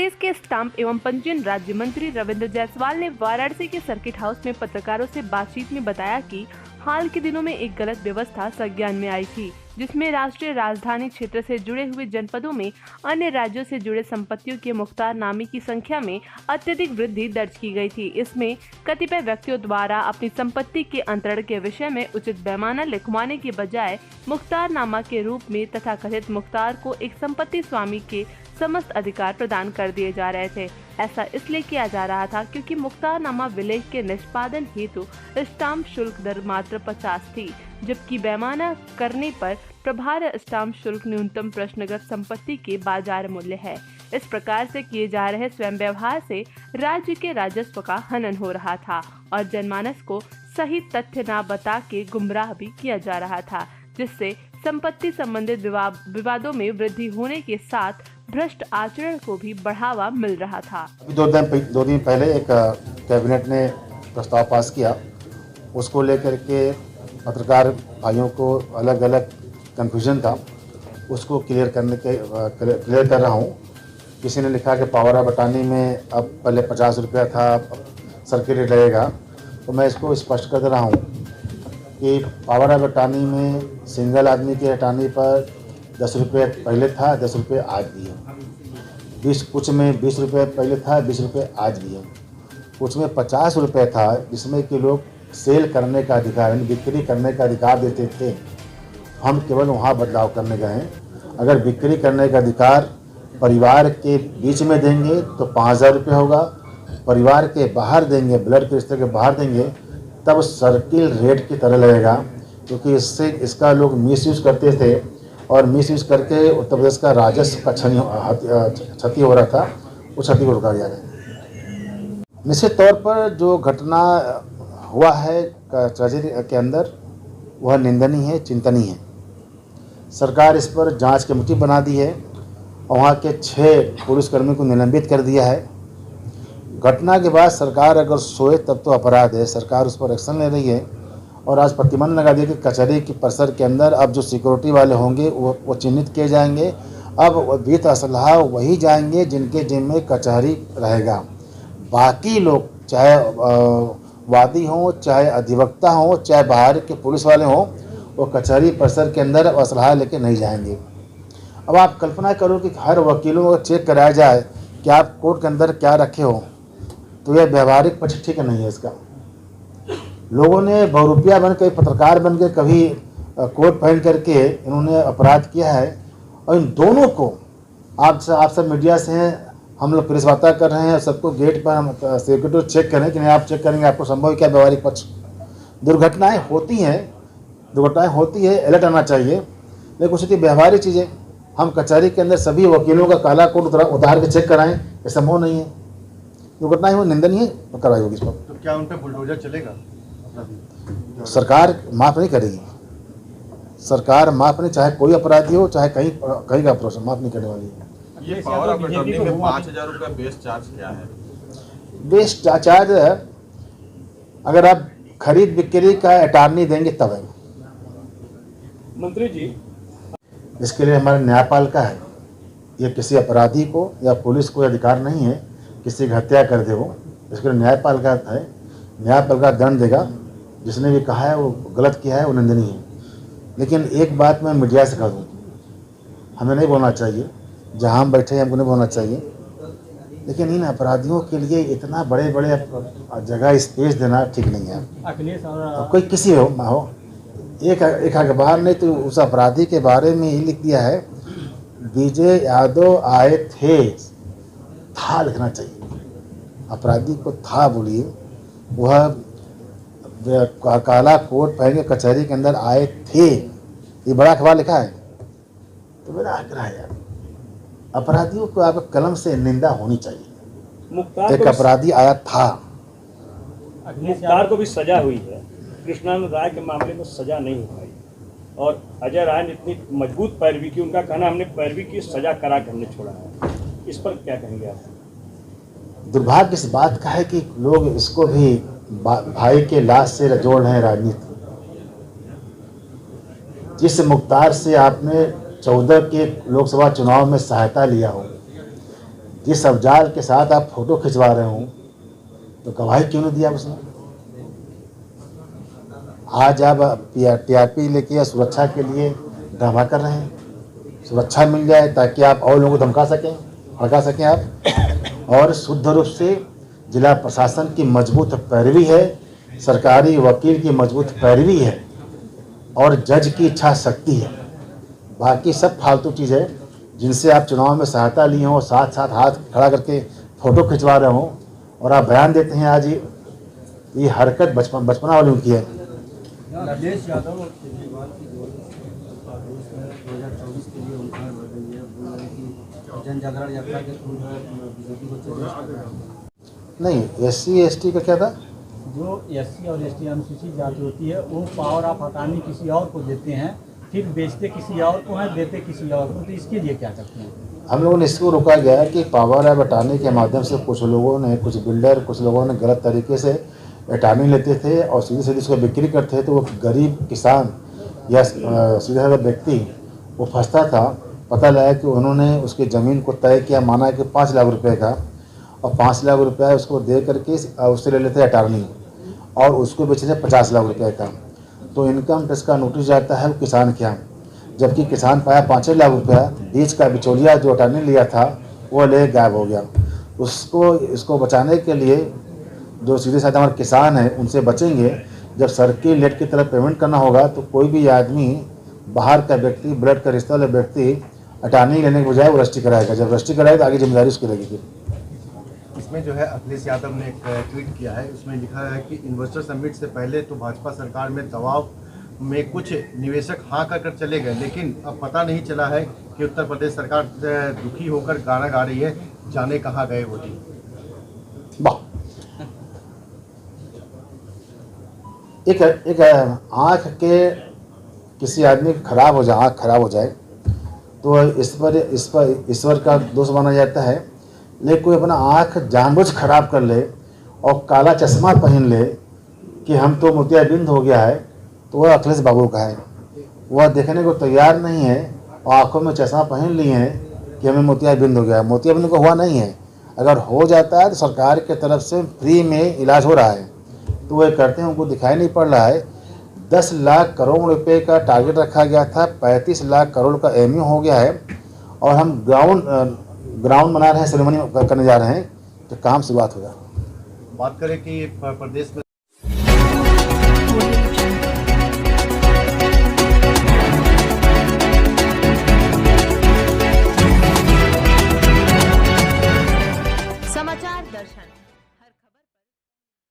प्रदेश के स्टाम्प एवं पंजीयन राज्य मंत्री रविंद्र जायसवाल ने वाराणसी के सर्किट हाउस में पत्रकारों से बातचीत में बताया कि हाल के दिनों में एक गलत व्यवस्था संज्ञान में आई थी, जिसमें राष्ट्रीय राजधानी क्षेत्र से जुड़े हुए जनपदों में अन्य राज्यों से जुड़े संपत्तियों के मुख्तारनामे की संख्या में अत्यधिक वृद्धि दर्ज की गई थी। इसमें कतिपय व्यक्तियों द्वारा अपनी संपत्ति के अंतरण के विषय में उचित पैमाना लिखवाने के बजाय मुख्तारनामा के रूप में तथा कथित मुख्तार को एक संपत्ति स्वामी के समस्त अधिकार प्रदान कर दिए जा रहे थे। ऐसा इसलिए किया जा रहा था क्योंकि मुख्तारनामा विलेख के निष्पादन हेतु स्टाम्प शुल्क दर मात्र 50 थी, जबकि पैमाना करने पर प्रभार स्टाम्प शुल्क न्यूनतम प्रश्नगत संपत्ति के बाजार मूल्य है। इस प्रकार से किए जा रहे स्वयं व्यवहार से राज्य के राजस्व का हनन हो रहा था और जनमानस को सही तथ्य न बता के गुमराह भी किया जा रहा था, जिससे संपत्ति संबंधित विवादों में वृद्धि होने के साथ भ्रष्ट आचरण को भी बढ़ावा मिल रहा था। दो दिन पहले एक कैबिनेट ने प्रस्ताव पास किया, उसको लेकर के पत्रकार भाइयों को अलग अलग कन्फ्यूजन था, उसको क्लियर कर रहा हूँ। किसी ने लिखा कि पावर ऑफ अटॉर्नी में अब पहले 50 रुपया था, अब सर्किट रेट लगेगा, तो मैं इसको स्पष्ट कर दे रहा हूँ कि पावर ऑफ अटॉर्नी में सिंगल आदमी के अटॉर्नी पर 10 रुपये पहले था, 10 रुपये आज भी है। कुछ में 20 रुपये पहले था, 20 रुपये आज भी है। कुछ में 50 रुपये था, जिसमें कि लोग सेल करने का अधिकार यानी बिक्री करने का अधिकार देते थे। हम केवल वहाँ बदलाव करने गए हैं। अगर बिक्री करने का अधिकार परिवार के बीच में देंगे तो 5000 रुपये होगा, परिवार के बाहर देंगे, ब्लड के रिश्ते के बाहर देंगे तब सर्किल रेट की तरह लगेगा, क्योंकि इसका लोग मिसयूज़ करते थे और मिसयूज़ करके उत्तर प्रदेश का राजस्व का क्षति हो रहा था, उस क्षति को रोका जा रहा है। निश्चित तौर पर जो घटना हुआ है ट्रेजरी के अंदर वह निंदनीय है, चिंतनीय है। सरकार इस पर जांच कमेटी बना दी है और वहाँ के 6 पुलिसकर्मी को निलंबित कर दिया है। घटना के बाद सरकार अगर सोए तब तो अपराध है, सरकार उस पर एक्शन ले रही है और आज प्रतिबंध लगा दिया कि कचहरी के परिसर के अंदर अब जो सिक्योरिटी वाले होंगे वो चिन्हित किए जाएंगे। अब वित्त असलाह वही जाएंगे जिनके जिम्मे कचहरी रहेगा। बाकी लोग चाहे वादी हों, चाहे अधिवक्ता हों, चाहे बाहर के पुलिस वाले हों, वो कचहरी परिसर के अंदर असलाह लेके नहीं जाएंगे। अब आप कल्पना करो कि हर वकीलों को चेक कराया जाए कि आप कोर्ट के अंदर क्या रखे हो, तो यह व्यवहारिक पक्ष ठीक नहीं है। इसका लोगों ने बहुरूपिया बन के, पत्रकार बन के कभी कोट पहन करके इन्होंने अपराध किया है और इन दोनों को आप सब मीडिया से हैं, हम लोग प्रेस वार्ता कर रहे हैं, सबको गेट पर हम सिक्योरिटी चेक करें कि नहीं आप चेक करेंगे, आपको संभव है क्या व्यवहारिक पक्ष। दुर्घटनाएं होती हैं, अलर्ट आना चाहिए, लेकिन कुछ व्यवहारिक चीज़ें हम कचहरी के अंदर सभी वकीलों का काला कोट उतार के चेक कराएं, ये संभव नहीं है। दुर्घटनाएं वो निंदनीय है, कार्रवाई होगी इस पर। तो क्या उन पर बुलडोजर चलेगा? सरकार माफ़ नहीं करेगी, सरकार माफ़ नहीं, चाहे कोई अपराधी हो, चाहे कहीं का अप्रोच माफ़ नहीं करने वाली है। ये पावर ऑफ अटॉर्नी में 5000 रुपया बेस चार्ज क्या है? बेस चार्ज अगर आप खरीद बिक्री का अटॉर्नी देंगे तब है। मंत्री जी, इसके लिए हमारे न्यायपालिका है, ये किसी अपराधी को या पुलिस को अधिकार नहीं है किसी की हत्या कर दे वो, इसके लिए न्यायपालिका है, न्यायपालिका दंड देगा। जिसने भी कहा है वो गलत किया है, वो निंदनीय है। लेकिन एक बात मैं मीडिया से कह दूँ, हमें नहीं बोलना चाहिए, जहाँ हम बैठे हैं हमको नहीं बोलना चाहिए, लेकिन इन अपराधियों के लिए इतना बड़े जगह स्पेस देना ठीक नहीं है। तो कोई किसी हो एक अखबार ने तो उस अपराधी के बारे में ही लिख दिया है, विजय यादव आए थे, था लिखना चाहिए, अपराधी को था बोलिए। वह काला कोट पहन के कचहरी के अंदर आए थे, ये बड़ा अखबार लिखा है। तो मेरा आग्रह है यार, अपराधियों को आप कलम से निंदा होनी चाहिए। एक अपराधी आया था, मुख्तार को भी सजा हुई है, कृष्णानंद राय के मामले में सजा नहीं हो पाई और अजय राय ने इतनी मजबूत पैरवी की, उनका कहना हमने पैरवी की, सजा करा के हमने छोड़ा है। इस पर क्या कहेंगे आप? दुर्भाग्य इस बात का है कि लोग इसको भी भाई के लाश से जोड़ रहे हैं राजनीति। जिस मुख्तार से आपने 14 के लोकसभा चुनाव में सहायता लिया हो, जिस अफजाल के साथ आप फोटो खिंचवा रहे हो तो गवाही क्यों नहीं दिया उसने? आज आप टीआरपी लेके या सुरक्षा के लिए ड्रामा कर रहे हैं। सुरक्षा मिल जाए ताकि आप और लोगों को धमका सकें, भड़का सकें आप। और शुद्ध रूप से जिला प्रशासन की मजबूत पैरवी है, सरकारी वकील की मजबूत पैरवी है और जज की इच्छा शक्ति है। बाकी सब फालतू चीज़ है जिनसे आप चुनाव में सहायता लिए हो, साथ साथ हाथ खड़ा करके फ़ोटो खिंचवा रहे हो और आप बयान देते हैं। आज ये हरकत बचपना वालों की है। राजेश यादव और केजरीवाल की जो 2024 के लिए उम्मीदवार बढ़ गई है, बोल रहे हैं कि जन जागरण यात्रा के थ्रू जो है बीजेपी को चैलेंज कर रहे हैं। नहीं, SC/ST का क्या था? जो SC और ST अनुसूचित जाति होती है वो पावर आप हटाने किसी और को देते हैं, फिर बेचते किसी और को हैं, देते किसी और को, तो इसके लिए क्या करते हैं? हम लोगों ने इसको रोका गया है कि पावर ऐप हटाने के माध्यम से कुछ लोगों ने, कुछ बिल्डर, कुछ लोगों ने गलत तरीके से अटार्नी लेते थे और सीधे सीधे उसको बिक्री करते थे। तो वो गरीब किसान या सीधा साधा व्यक्ति वो फंसता था। पता लगा कि उन्होंने उसकी ज़मीन को तय किया, माना कि 5 लाख रुपए का, और 5 लाख रुपया उसको दे करके उससे ले लेते अटार्नी और उसको बेचते 50 लाख रुपए का। तो इनकम टैक्स का नोटिस जाता है वो किसान के यहाँ, जबकि किसान पाया 5 लाख रुपया। बीच का बिचौलिया जो अटार्नी लिया था वो ले गायब हो गया। इसको बचाने के लिए जो सीधे साधे हमारे किसान हैं उनसे बचेंगे। जब सर्किल रेट की तरफ पेमेंट करना होगा तो कोई भी आदमी, बाहर का व्यक्ति, ब्लड का रिश्ता वाला व्यक्ति अटार्नी लेने के बजाय वो रजिस्ट्री कराएगा। जब रजिस्ट्री कराएगा तो आगे जिम्मेदारी उसकी लगेगी। इसमें जो है अखिलेश यादव ने एक ट्वीट किया है, उसमें लिखा है कि इन्वेस्टर समिट से पहले तो भाजपा सरकार में दबाव में कुछ निवेशक हाँ कर चले गए, लेकिन अब पता नहीं चला है कि उत्तर प्रदेश सरकार दुखी होकर गाना गा रही है, जाने कहाँ गए वो जी। वाह, एक आँख के किसी आदमी खराब हो जाए, आँख खराब हो जाए तो इस पर ईश्वर का दोष माना जाता है। लेकिन कोई अपना आँख जानबूझ खराब कर ले और काला चश्मा पहन ले कि हम तो मोतियाबिंद हो गया है, तो वह अखिलेश बाबू का है। वह देखने को तैयार नहीं है और आँखों में चश्मा पहन लिए हैं कि हमें मोतियाबिंद हो गया है। मोतियाबिंद को हुआ नहीं है। अगर हो जाता है तो सरकार की तरफ से फ्री में इलाज हो रहा है, तो वह करते हैं, उनको दिखाई नहीं पड़ रहा है। 10 लाख करोड़ रुपए का टारगेट रखा गया था, 35 लाख करोड़ का MU हो गया है और हम ग्राउंड बना रहे हैं, सेरेमनी करने जा रहे हैं, तो काम शुरुआत होगा। बात करें कि प्रदेश में